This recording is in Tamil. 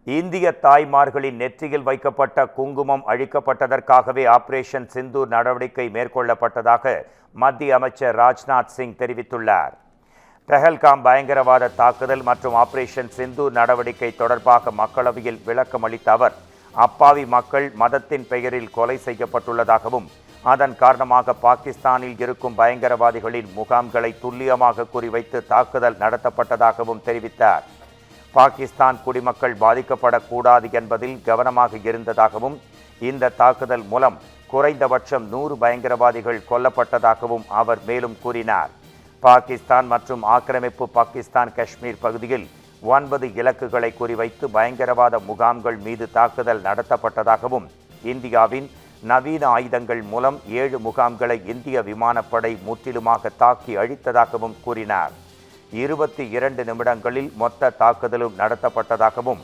இந்திய தாய்மார்களின் நெற்றியில் வைக்கப்பட்ட குங்குமம் அழிக்கப்பட்டதற்காகவே ஆபரேஷன் சிந்தூர் நடவடிக்கை மேற்கொள்ளப்பட்டதாக மத்திய அமைச்சர் ராஜ்நாத் சிங் தெரிவித்துள்ளார். பெஹல்காம் பயங்கரவாத தாக்குதல் மற்றும் ஆபரேஷன் சிந்தூர் நடவடிக்கை தொடர்பாக மக்களவையில் விளக்கம் அளித்த அவர், அப்பாவி மக்கள் மதத்தின் பெயரில் கொலை செய்யப்பட்டுள்ளதாகவும் அதன் காரணமாக பாகிஸ்தானில் இருக்கும் பயங்கரவாதிகளின் முகாம்களை துல்லியமாக குறிவைத்து தாக்குதல் நடத்தப்பட்டதாகவும் தெரிவித்தார். பாகிஸ்தான் குடிமக்கள் பாதிக்கப்படக்கூடாது என்பதில் கவனமாக இருந்ததாகவும் இந்த தாக்குதல் மூலம் குறைந்தபட்சம் 100 பயங்கரவாதிகள் கொல்லப்பட்டதாகவும் அவர் மேலும் கூறினார். பாகிஸ்தான் மற்றும் ஆக்கிரமிப்பு பாகிஸ்தான் காஷ்மீர் பகுதியில் 9 இலக்குகளை குறிவைத்து பயங்கரவாத முகாம்கள் மீது தாக்குதல் நடத்தப்பட்டதாகவும் இந்தியாவின் நவீன ஆயுதங்கள் மூலம் 7 முகாம்களை இந்திய விமானப்படை முற்றிலுமாக தாக்கி அழித்ததாகவும் கூறினார். 22 நிமிடங்களில் மொத்த தாக்குதலும் நடத்தப்பட்டதாகவும்